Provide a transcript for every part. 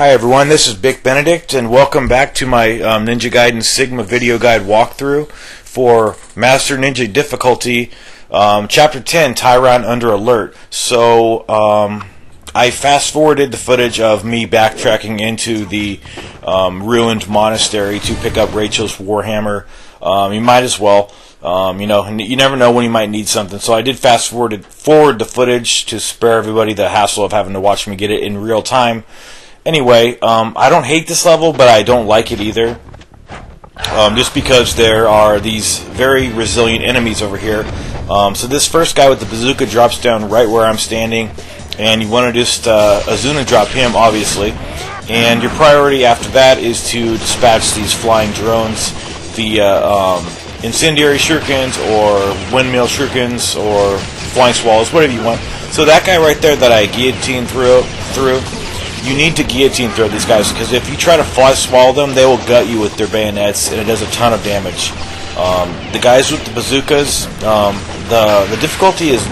Hi everyone, this is Bic Benedict and welcome back to my Ninja Gaiden Sigma video guide walkthrough for Master Ninja difficulty, Chapter 10, Tairon Under Alert. So, I fast forwarded the footage of me backtracking into the ruined monastery to pick up Rachel's Warhammer. You might as well. You never know when you might need something. So I did fast forward the footage to spare everybody the hassle of having to watch me get it in real time. Anyway, I don't hate this level, but I don't like it either. Just because there are these very resilient enemies over here. So this first guy with the bazooka drops down right where I'm standing, and you want to just Azuna drop him, obviously. And your priority after that is to dispatch these flying drones via incendiary shurikens or windmill shurikens or flying swallows, whatever you want. So that guy right there that I guillotined through, you need to guillotine throw these guys, because if you try to fly swallow them, they will gut you with their bayonets, and it does a ton of damage. The guys with the bazookas, the difficulty is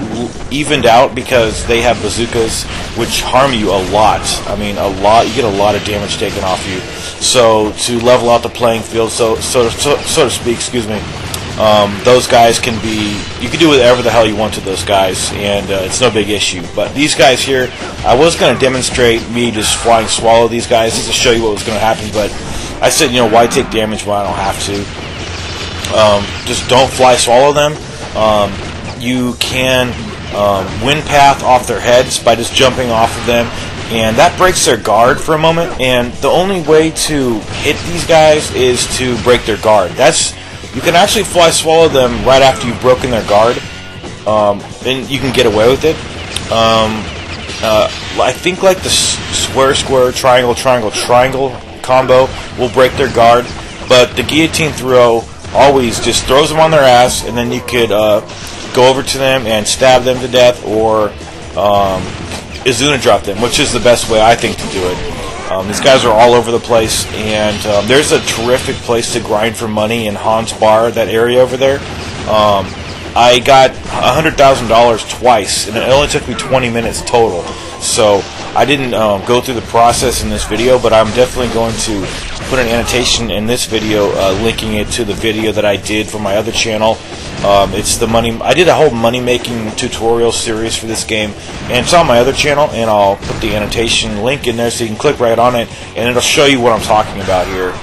evened out because they have bazookas, which harm you a lot. I mean, a lot. You get a lot of damage taken off you. So to level out the playing field, so to speak, excuse me. Those guys can be, you can do whatever the hell you want to those guys, and it's no big issue. But these guys here, I was going to demonstrate me just flying swallow these guys just to show you what was going to happen, but I said, why take damage when I don't have to? Just don't fly swallow them. You can wind path off their heads by just jumping off of them, and that breaks their guard for a moment, and the only way to hit these guys is to break their guard. You can actually fly swallow them right after you've broken their guard, and you can get away with it. I think like the square, triangle combo will break their guard, but the guillotine throw always just throws them on their ass, and then you could go over to them and stab them to death, or Azuna drop them, which is the best way I think to do it. These guys are all over the place, and there's a terrific place to grind for money in Han's Bar, that area over there. I got $100,000 twice, and it only took me 20 minutes total. So I didn't go through the process in this video, but I'm definitely going to put an annotation in this video linking it to the video that I did for my other channel. It's the money. I did a whole money-making tutorial series for this game, and it's on my other channel, and I'll put the annotation link in there so you can click right on it, and it'll show you what I'm talking about here.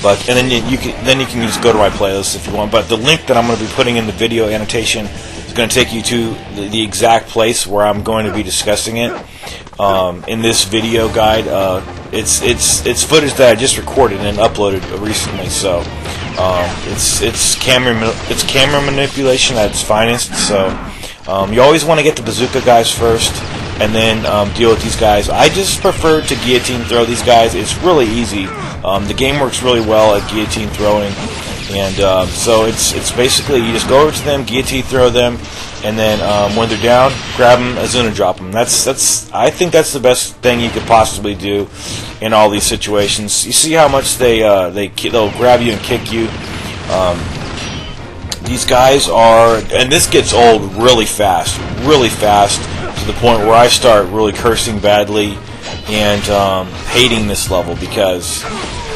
And then you can just go to my playlist if you want. But the link that I'm going to be putting in the video annotation is going to take you to the exact place where I'm going to be discussing it in this video guide. It's footage that I just recorded and uploaded recently, so it's camera manipulation at its finest. So you always want to get the bazooka guys first, and then deal with these guys. I just prefer to guillotine throw these guys. It's really easy. The game works really well at guillotine throwing, and so it's basically you just go over to them, guillotine throw them, and then when they're down, grab them, Azuna drop them. I think that's the best thing you could possibly do in all these situations. You see how much they'll grab you and kick you. These guys are, and this gets old really fast, to the point where I start really cursing badly and hating this level because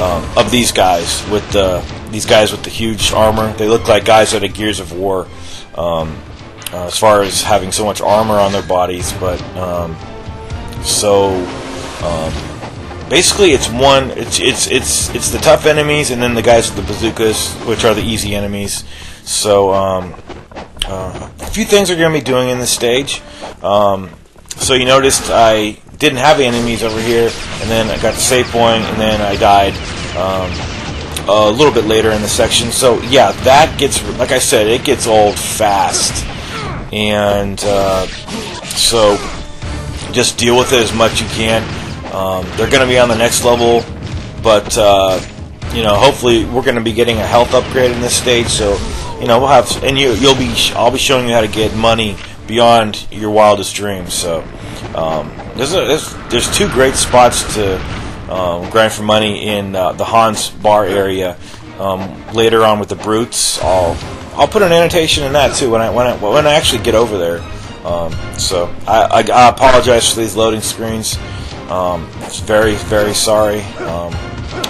of these guys with the huge armor. They look like guys out of Gears of War, as far as having so much armor on their bodies. But basically, it's the tough enemies, and then the guys with the bazookas, which are the easy enemies. So a few things are going to be doing in this stage. So you noticed I didn't have enemies over here, and then I got the save point, and then I died a little bit later in the section. So yeah, that gets, like I said, it gets old fast, and so just deal with it as much as you can. They're going to be on the next level, but hopefully we're going to be getting a health upgrade in this stage. So we'll have, and I'll be showing you how to get money beyond your wildest dreams. So there's two great spots to grind for money in the Han's Bar area. Later on with the brutes, I'll put an annotation in that too when I actually get over there. So I apologize for these loading screens. It's very, very sorry.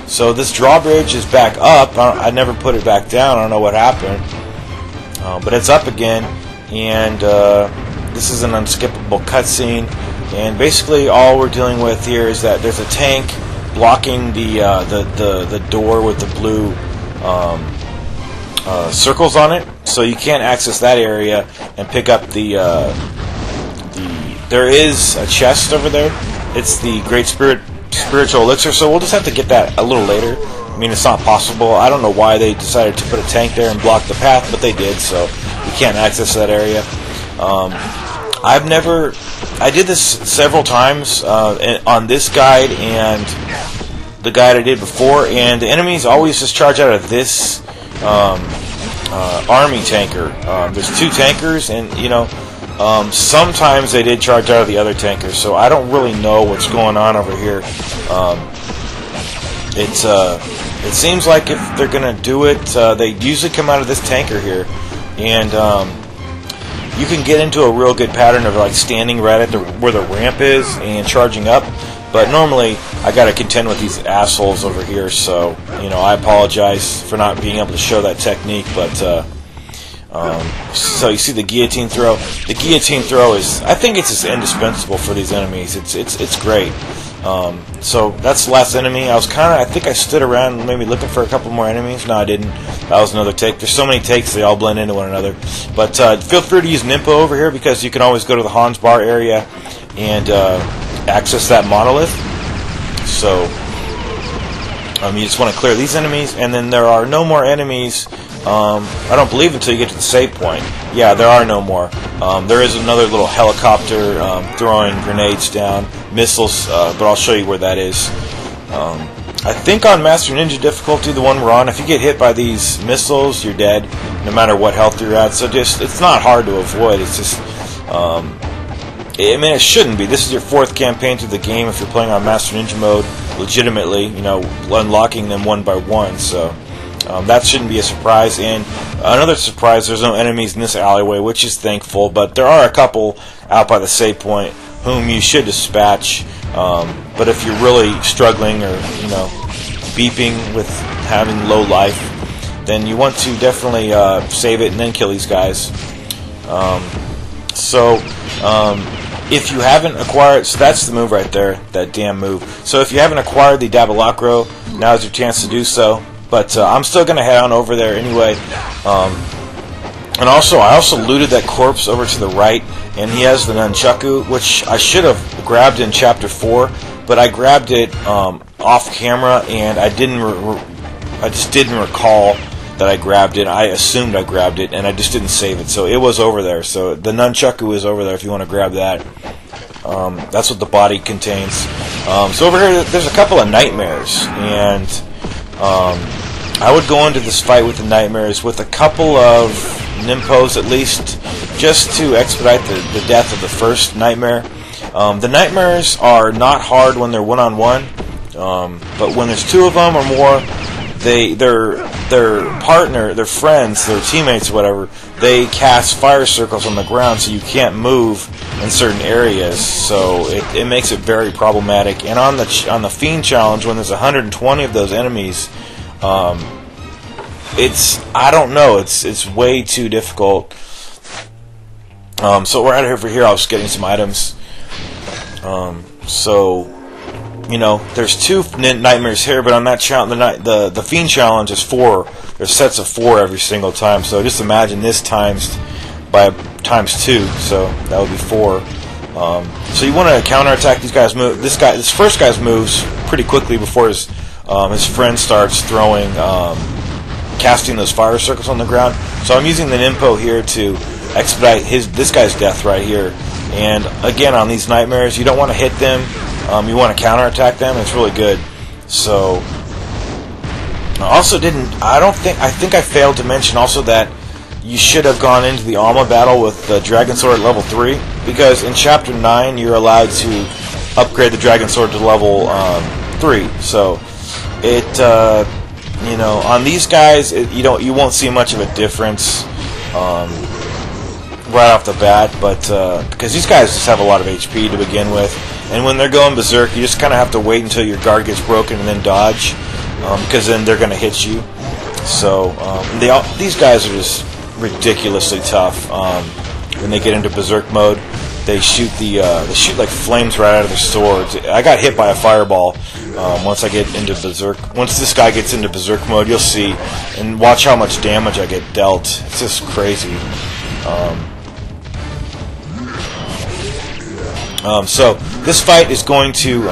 So this drawbridge is back up. I never put it back down. I don't know what happened. But it's up again, and this is an unskippable cutscene. And basically, all we're dealing with here is that there's a tank blocking the door with the blue circles on it, so you can't access that area and pick up There is a chest over there. It's the Great Spiritual Elixir, so we'll just have to get that a little later. I mean, it's not possible. I don't know why they decided to put a tank there and block the path, but they did, so we can't access that area. I did this several times on this guide and the guide I did before, and the enemies always just charge out of this army tanker. There's two tankers, and sometimes they did charge out of the other tankers, so I don't really know what's going on over here. It seems like if they're gonna do it, they usually come out of this tanker here, and you can get into a real good pattern of like standing right at where the ramp is and charging up. But normally I gotta contend with these assholes over here, so I apologize for not being able to show that technique. But so you see the guillotine throw. The guillotine throw I think it's just indispensable for these enemies. It's great. So that's the last enemy. I think I stood around maybe looking for a couple more enemies. No, I didn't. That was another take. There's so many takes, they all blend into one another. But feel free to use Nimpo over here, because you can always go to the Hans Bar area and access that monolith. So you just want to clear these enemies, and then there are no more enemies. I don't believe until you get to the save point. Yeah, there are no more. There is another little helicopter throwing grenades down, missiles, but I'll show you where that is. I think on Master Ninja difficulty, the one we're on, if you get hit by these missiles, you're dead, no matter what health you're at. So it's not hard to avoid. It's just, it shouldn't be. This is your 4th campaign through the game if you're playing on Master Ninja mode, legitimately, unlocking them one by one. So that shouldn't be a surprise. And another surprise, there's no enemies in this alleyway, which is thankful, but there are a couple out by the save point whom you should dispatch. But if you're really struggling or beeping with having low life, then you want to definitely save it and then kill these guys. If you haven't acquired, so that's the move right there, that damn move. So if you haven't acquired the Dabalacro, now's your chance to do so. But I'm still going to head on over there anyway. And also, I also looted that corpse over to the right, and he has the nunchaku, which I should have grabbed in Chapter 4, but I grabbed it off camera, and I just didn't recall that I grabbed it. I assumed I grabbed it, and I just didn't save it, so it was over there. So the nunchaku is over there if you want to grab that. That's what the body contains. So over here, there's a couple of Knightmares, and I would go into this fight with the Knightmares with a couple of Nimpos at least, just to expedite the death of the first Knightmare. The Knightmares are not hard when they're one-on-one, but when there's 2 of them or more, their partner, their friends, their teammates, or whatever, they cast fire circles on the ground, so you can't move in certain areas. So it makes it very problematic. And on the fiend challenge, when there's 120 of those enemies, I don't know, it's way too difficult. So right over here, I was getting some items. There's 2 Knightmares here, but on that challenge, the fiend challenge is 4. There's sets of 4 every single time. So just imagine this times 2. So that would be 4. So you want to counterattack these guys' move. This first guy's moves pretty quickly before his friend starts throwing, casting those fire circles on the ground. So I'm using the Nimpo here to expedite this guy's death right here. And again, on these Knightmares, you don't want to hit them. You want to counterattack them. It's really good. So I think I failed to mention also that you should have gone into the Alma battle with the Dragon Sword at level 3, because in Chapter 9 you're allowed to upgrade the Dragon Sword to level 3. So on these guys, you won't see much of a difference right off the bat, but because these guys just have a lot of HP to begin with, And when they're going berserk, you just kind of have to wait until your guard gets broken and then dodge, because then they're going to hit you. So these guys are just ridiculously tough. When they get into berserk mode, they shoot like flames right out of their swords. I got hit by a fireball once I get into berserk. Once this guy gets into berserk mode, you'll see, and watch how much damage I get dealt. It's just crazy. So this fight is going to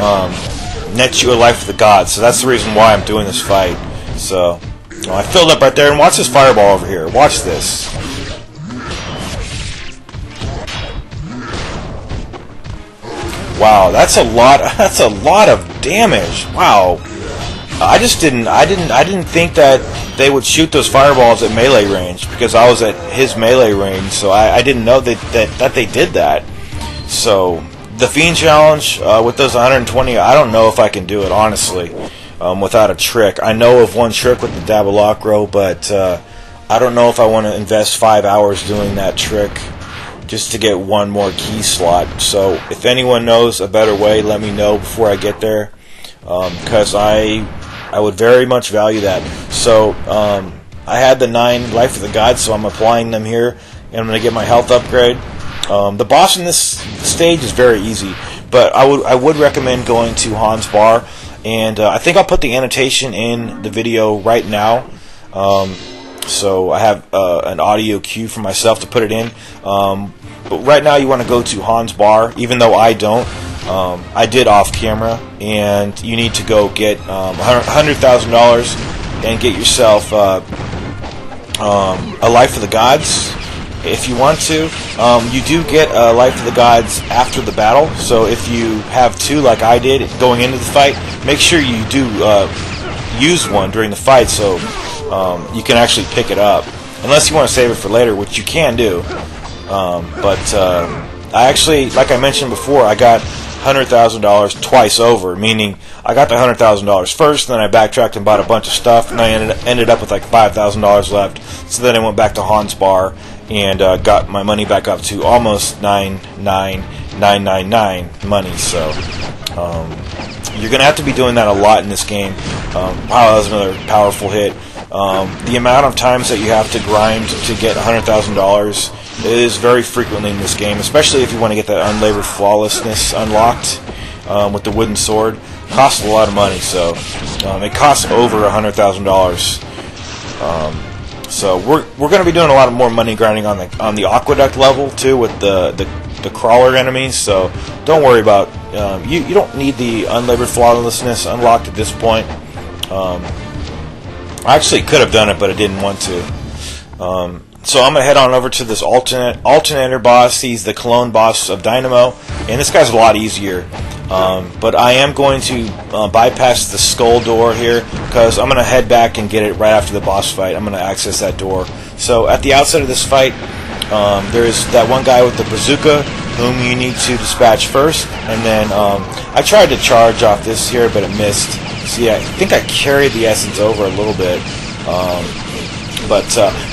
net you a life of the gods. So that's the reason why I'm doing this fight. So I filled up right there, and watch this fireball over here. Watch this. Wow, that's a lot. That's a lot of damage. Wow, I didn't think that they would shoot those fireballs at melee range, because I was at his melee range, so I didn't know that they did that. So the fiend challenge with those 120, I don't know if I can do it honestly without a trick. I know of one trick with the Dabalacro, but I don't know if I want to invest 5 hours doing that trick just to get one more key slot. So if anyone knows a better way, let me know before I get there, because I would very much value that. So I had the 9 Life of the Gods, so I'm applying them here, and I'm going to get my health upgrade. The boss in this stage is very easy, but I would recommend going to Hans Bar, and I think I'll put the annotation in the video right now. So I have an audio cue for myself to put it in. But right now you want to go to Hans Bar, even though I don't. I did off camera, and you need to go get $100,000 and get yourself a Life of the Gods. If you want to, you do get a Life of the Gods after the battle. So if you have 2 like I did going into the fight, make sure you do use one during the fight, so you can actually pick it up, unless you want to save it for later, which you can do. But I actually, like I mentioned before, I got $100,000 twice over, meaning I got the $100,000 first, then I backtracked and bought a bunch of stuff, and I ended up with like $5,000 left. So then I went back to Hans Bar and got my money back up to almost 99999 money. So you're gonna have to be doing that a lot in this game. Wow, that was another powerful hit. The amount of times that you have to grind to get $100,000 is very frequently in this game, especially if you want to get that unlabored flawlessness unlocked with the wooden sword. It costs a lot of money, so it costs over $100,000. So we're going to be doing a lot of more money grinding on the aqueduct level too, with the crawler enemies. So don't worry about you don't need the unlabored flawlessness unlocked at this point. I actually could have done it, but I didn't want to. So I'm going to head on over to this Alternator boss. He's the clone boss of Dynamo, and this guy's a lot easier. But I am going to bypass the skull door here, because I'm going to head back and get it right after the boss fight. I'm going to access that door. So at the outset of this fight, there's that one guy with the bazooka whom you need to dispatch first, and then I tried to charge off this here, but it missed. See, I think I carried the essence over a little bit. But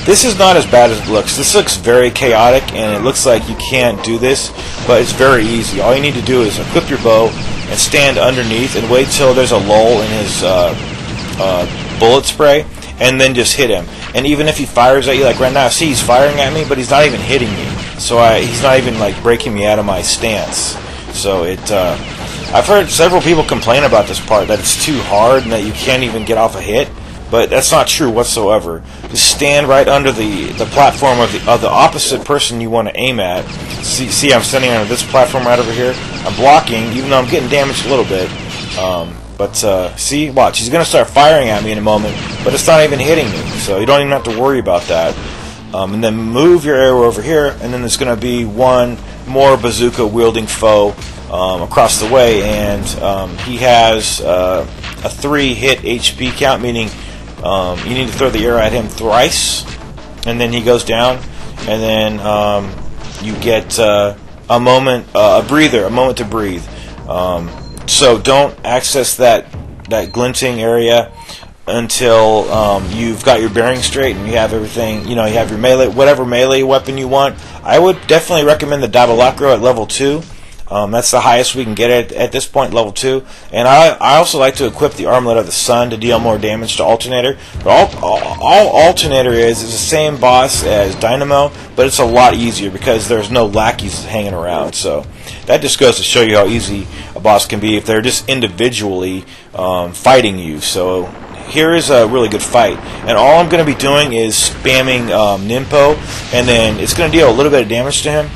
this is not as bad as it looks. This looks very chaotic, and it looks like you can't do this, but it's very easy. All you need to do is equip your bow and stand underneath and wait till there's a lull in his bullet spray, and then just hit him. And even if he fires at you, like right now, see, he's firing at me, but he's not even hitting me. So he's not even like breaking me out of my stance. So I've heard several people complain about this part, that it's too hard and that you can't even get off a hit. But that's not true whatsoever. Just stand right under the platform of the opposite person you want to aim at. See, I'm standing under this platform right over here. I'm blocking, even though I'm getting damaged a little bit. See, watch. He's going to start firing at me in a moment, but it's not even hitting me. So you don't even have to worry about that. And then move your arrow over here, and then there's going to be one more bazooka-wielding foe across the way. And he has a 3-hit HP count, meaning you need to throw the arrow at him thrice, and then he goes down, and then you get a moment to breathe. So don't access that glinting area until you've got your bearings straight and you have everything. You have your melee, whatever melee weapon you want. I would definitely recommend the Dabalacro at level 2. That's the highest we can get at this point, level 2. And I also like to equip the Armlet of the Sun to deal more damage to Alternator. But all Alternator is the same boss as Dynamo, but it's a lot easier because there's no lackeys hanging around. So that just goes to show you how easy a boss can be if they're just individually fighting you. So here is a really good fight, and all I'm going to be doing is spamming Ninpo, and then it's going to deal a little bit of damage to him,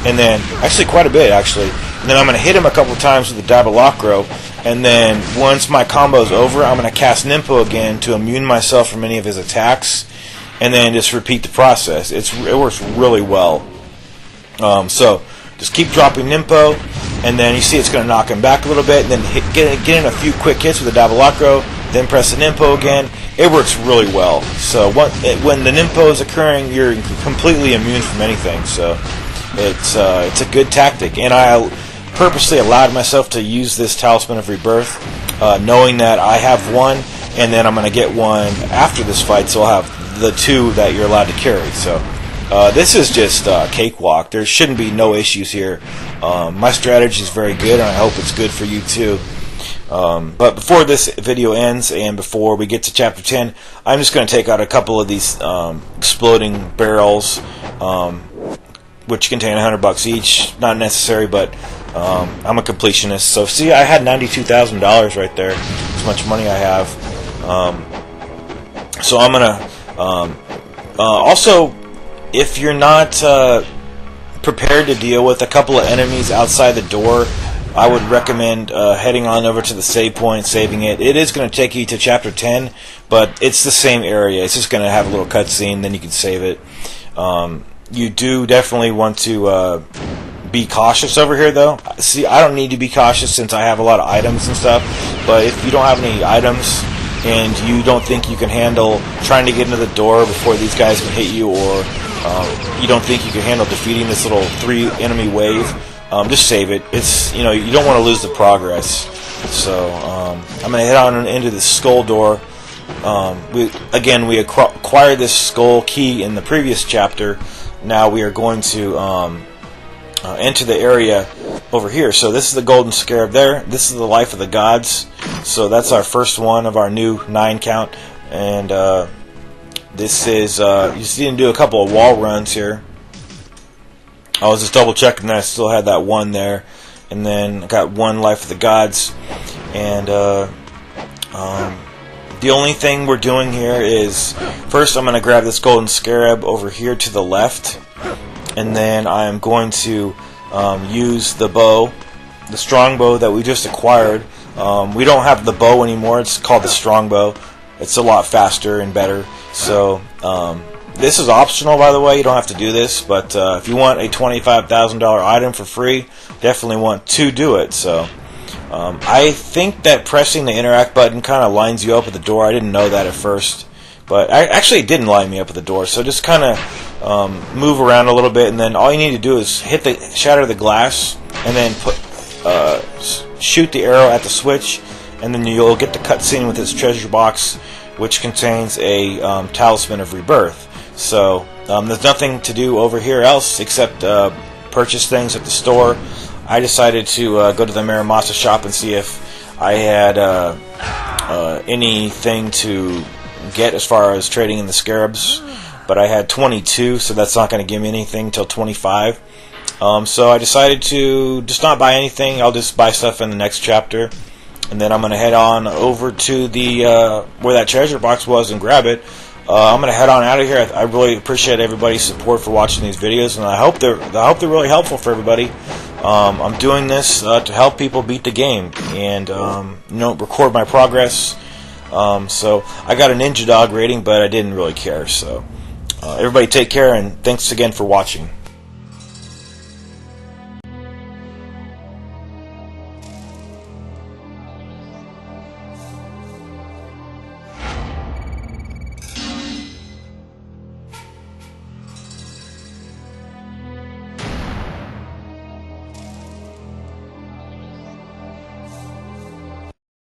and then actually quite a bit actually, and then I'm going to hit him a couple times with the Diabolacro, and then once my combo is over, I'm going to cast Ninpo again to immune myself from any of his attacks, and then just repeat the process. It works really well. So just keep dropping Ninpo, and then you see it's going to knock him back a little bit, and then get in a few quick hits with the Diabolacro, then press the Ninpo again. It works really well. So when the Ninpo is occurring, you're completely immune from anything. So it's a good tactic, and I purposely allowed myself to use this Talisman of Rebirth, knowing that I have one, and then I'm going to get one after this fight, so I'll have the 2 that you're allowed to carry. So this is just cakewalk. There shouldn't be no issues here. My strategy is very good, and I hope it's good for you too. But before this video ends and before we get to Chapter 10, I'm just going to take out a couple of these exploding barrels, which contain $100 each. Not necessary, but I'm a completionist. So see, I had $92,000 right there. That's how much money I have. So I'm going to... also, if you're not prepared to deal with a couple of enemies outside the door, I would recommend heading on over to the save point, saving it. It is going to take you to Chapter 10, but it's the same area. It's just going to have a little cutscene, then you can save it. You do definitely want to be cautious over here, though. See, I don't need to be cautious since I have a lot of items and stuff, but if you don't have any items and you don't think you can handle trying to get into the door before these guys can hit you, or you don't think you can handle defeating this little 3 enemy wave, just save it. It's, you don't want to lose the progress. So I'm going to head on into the skull door. We acquired this skull key in the previous chapter. Now we are going to enter the area over here. So this is the Golden Scarab there. This is the Life of the Gods. So that's our first one of our new 9 count. And this is, you see him do a couple of wall runs here. I was just double checking that I still had that one there, and then I got 1 Life of the Gods, and the only thing we're doing here is first I'm going to grab this Golden Scarab over here to the left, and then I'm going to use the bow, the strong bow that we just acquired. We don't have the bow anymore. It's called the strong bow. It's a lot faster and better. So this is optional, by the way. You don't have to do this, but if you want a $25,000 item for free, definitely want to do it. So I think that pressing the interact button kind of lines you up at the door. I didn't know that at first, but actually it didn't line me up at the door. So just kind of move around a little bit, and then all you need to do is shatter the glass, and then shoot the arrow at the switch, and then you'll get the cutscene with this treasure box, which contains a Talisman of Rebirth. So there's nothing to do over here else except purchase things at the store. I decided to go to the Miramasa shop and see if I had anything to get as far as trading in the Scarabs, but I had 22, so that's not going to give me anything until 25. So I decided to just not buy anything. I'll just buy stuff in the next chapter, and then I'm going to head on over to the where that treasure box was and grab it. I'm going to head on out of here. I really appreciate everybody's support for watching these videos, and I hope they're really helpful for everybody. I'm doing this to help people beat the game and record my progress. So I got a Ninja Dog rating, but I didn't really care. So everybody take care, and thanks again for watching.